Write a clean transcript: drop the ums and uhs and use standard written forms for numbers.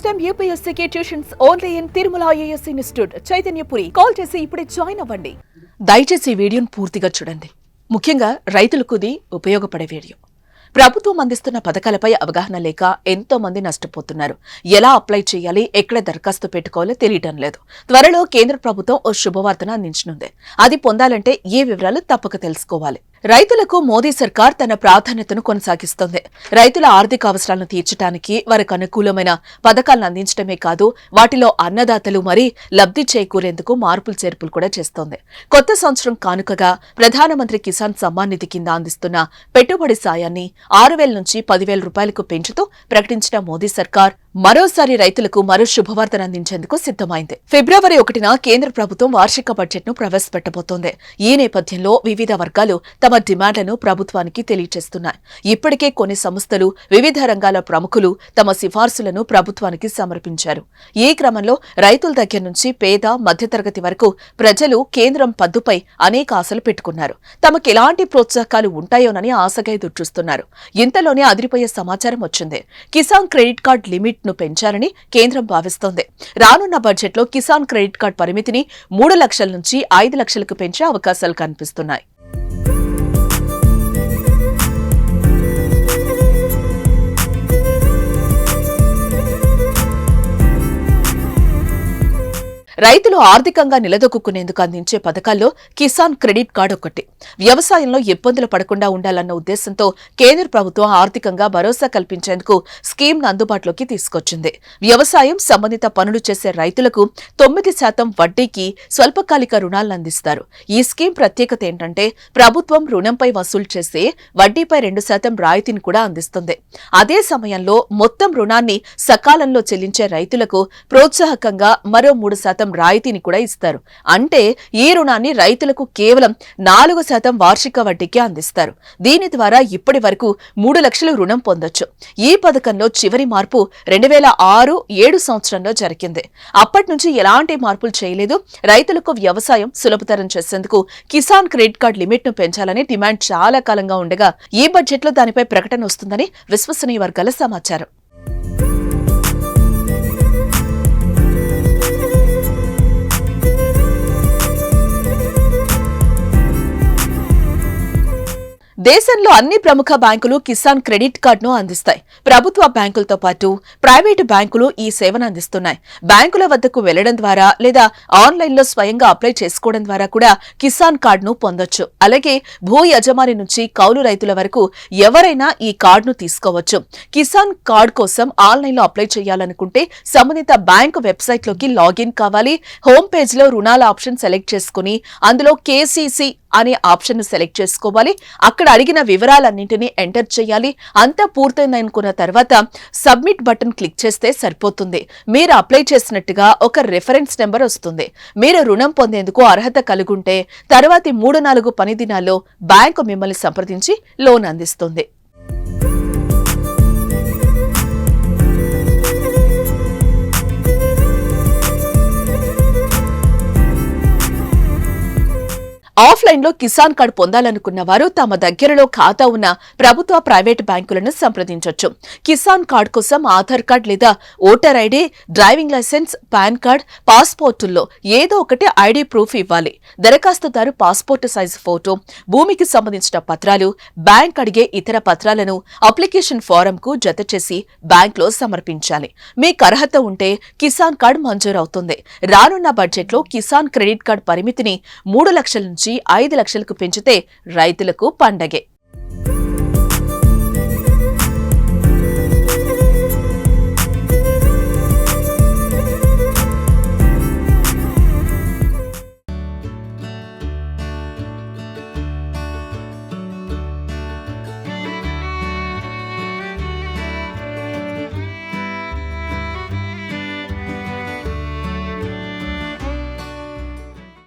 Time యూపీఎస్సీకి tuitions only in Tirumala IAS institute Chaitanyapuri. Call చేసి ఇప్పుడే జాయిన్ అవ్వండి. దయచేసి ఈ వీడియోను పూర్తిగా చూడండి. ముఖ్యంగా రైతులకు ఇది ఉపయోగపడే వీడియో. ప్రభుత్వం అందిస్తున్న పథకాలపై అవగాహన లేక ఎంతో మంది నష్టపోతున్నారు. ఎలా అప్లై చేయాలి, ఎక్కడ దరఖాస్తు పెట్టుకోవాలో తెలియటం లేదు. త్వరలో కేంద్ర ప్రభుత్వం ఓ శుభవార్తను అందించనుంది. అది పొందాలంటే ఏ వివరాలు తప్పక తెలుసుకోవాలి. రైతులకు మోదీ సర్కార్ తన ప్రాధాన్యతను కొనసాగిస్తోంది. రైతుల ఆర్థిక అవసరాలను తీర్చడానికి వారికి అనుకూలమైన పథకాలను అందించడమే కాదు, వాటిలో అన్నదాతలు మరీ లబ్ధి చేకూరేందుకు మార్పులు చేర్పులు కూడా చేస్తోంది. కొత్త సంవత్సరం కానుకగా ప్రధానమంత్రి కిసాన్ సమ్మాన్ నిధి కింద అందిస్తున్న పెట్టుబడి సాయాన్ని 6,000 నుంచి 10,000 రూపాయలకు పెంచుతూ ప్రకటించిన మోదీ సర్కార్ మరోసారి రైతులకు మరో శుభవార్తను అందించేందుకు సిద్ధమైంది. ఫిబ్రవరి 1న కేంద్ర ప్రభుత్వం వార్షిక బడ్జెట్ను ప్రవేశపెట్టబోతోంది. ఈ నేపథ్యంలో వివిధ వర్గాలు తమ డిమాండ్లను ప్రభుత్వానికి తెలియజేస్తున్నాయి. ఇప్పటికే కొన్ని సంస్థలు, వివిధ రంగాల ప్రముఖులు తమ సిఫార్సులను ప్రభుత్వానికి సమర్పించారు. ఈ క్రమంలో రైతుల దగ్గర నుంచి పేద, మధ్యతరగతి వరకు ప్రజలు కేంద్రం పద్దుపై అనేక ఆశలు పెట్టుకున్నారు. తమకు ఎలాంటి ప్రోత్సాహకాలు ఉంటాయోనని ఆశగా ఎదురుచూస్తున్నారు. ఇంతలోనే అదిరిపోయే సమాచారం వచ్చింది. కిసాన్ క్రెడిట్ కార్డ్ లిమిట్ ను పెంచాలని కేంద్రం భావిస్తోంది. రానున్న బడ్జెట్లో కిసాన్ క్రెడిట్ కార్డ్ పరిమితిని 3 లక్షల నుంచి 5 లక్షలకు పెంచే అవకాశాలు కనిపిస్తున్నాయి. రైతులు ఆర్థికంగా నిలదొక్కునేందుకు అందించే పథకాల్లో కిసాన్ క్రెడిట్ కార్డు ఒకటి. వ్యవసాయంలో ఇబ్బందులు పడకుండా ఉండాలన్న ఉద్దేశంతో కేంద్ర ప్రభుత్వం ఆర్థికంగా భరోసా కల్పించేందుకు స్కీమ్ను అందుబాటులోకి తీసుకొచ్చింది. వ్యవసాయం సంబంధిత పనులు చేసే రైతులకు 9% వడ్డీకి స్వల్పకాలిక రుణాలను అందిస్తారు. ఈ స్కీమ్ ప్రత్యేకత ఏంటంటే ప్రభుత్వం రుణంపై వసూలు చేసే వడ్డీపై 2% రాయితీని కూడా అందిస్తుంది. అదే సమయంలో మొత్తం రుణాన్ని సకాలంలో చెల్లించే రైతులకు ప్రోత్సాహకంగా మరో 3% రాయితీని కూడా ఇస్తారు. అంటే ఈ రుణాన్ని రైతులకు కేవలం 4% వార్షిక వడ్డీకి అందిస్తారు. దీని ద్వారా ఇప్పటి వరకు 3 లక్షలు రుణం పొందొచ్చు. ఈ పథకంలో చివరి మార్పు 2006-07 సంవత్సరంలో జరిగింది. అప్పటి నుంచి ఎలాంటి మార్పులు చేయలేదు. రైతులకు వ్యవసాయం సులభతరం చేసేందుకు కిసాన్ క్రెడిట్ కార్డ్ లిమిట్ ను పెంచాలని డిమాండ్ చాలా కాలంగా ఉండగా ఈ బడ్జెట్లో దానిపై ప్రకటన వస్తుందని విశ్వసనీయ వర్గాల సమాచారం. దేశంలో అన్ని ప్రముఖ బ్యాంకులు కిసాన్ క్రెడిట్ కార్డును అందిస్తాయి. ప్రభుత్వ బ్యాంకులతో పాటు ప్రైవేటు బ్యాంకులు ఈ సేవను అందిస్తున్నాయి. బ్యాంకుల వద్దకు వెళ్లడం ద్వారా లేదా ఆన్లైన్లో స్వయంగా అప్లై చేసుకోవడం ద్వారా కూడా కిసాన్ కార్డును పొందొచ్చు. అలాగే భూ యజమాని నుంచి కౌలు రైతుల వరకు ఎవరైనా ఈ కార్డును తీసుకోవచ్చు. కిసాన్ కార్డు కోసం ఆన్లైన్లో అప్లై చేయాలనుకుంటే సంబంధిత బ్యాంకు వెబ్సైట్లోకి లాగిన్ కావాలి. హోమ్ పేజ్లో రుణాల ఆప్షన్ సెలెక్ట్ చేసుకుని అందులో కేసీసీ అనే ఆప్షన్ ను సెలెక్ట్ చేసుకోవాలి. అక్కడ అడిగిన వివరాలన్నింటినీ ఎంటర్ చేయాలి. అంతా పూర్తయిందనుకున్న తర్వాత సబ్మిట్ బటన్ క్లిక్ చేస్తే సరిపోతుంది. మీరు అప్లై చేసినట్టుగా ఒక రిఫరెన్స్ నెంబర్ వస్తుంది. మీరు రుణం పొందేందుకు అర్హత కలుగుంటే తర్వాతి 3-4 పని దినాల్లో బ్యాంకు మిమ్మల్ని సంప్రదించి లోన్ అందిస్తుంది. ఆఫ్లైన్ లో కిసాన్ కార్డు పొందాలనుకున్న వారు తమ దగ్గరలో ఖాతా ఉన్న ప్రభుత్వ, ప్రైవేటు బ్యాంకులను సంప్రదించొచ్చు. కిసాన్ కార్డు కోసం ఆధార్ కార్డు లేదా voter ID, driving licence, PAN card, పాస్పోర్టుల్లో ఏదో ఒకటి ఐడి ప్రూఫ్ ఇవ్వాలి. దరఖాస్తుదారు పాస్పోర్టు సైజు ఫోటో, భూమికి సంబంధించిన పత్రాలు, బ్యాంక్ అడిగే ఇతర పత్రాలను అప్లికేషన్ ఫారంకు జత చేసి బ్యాంక్లో సమర్పించాలి. మీకు అర్హత ఉంటే కిసాన్ కార్డు మంజూరవుతుంది. రానున్న బడ్జెట్లో కిసాన్ క్రెడిట్ కార్డు పరిమితిని 3 లక్షల నుంచి 5 లక్షలకు పెంచితే రైతులకు పండగే.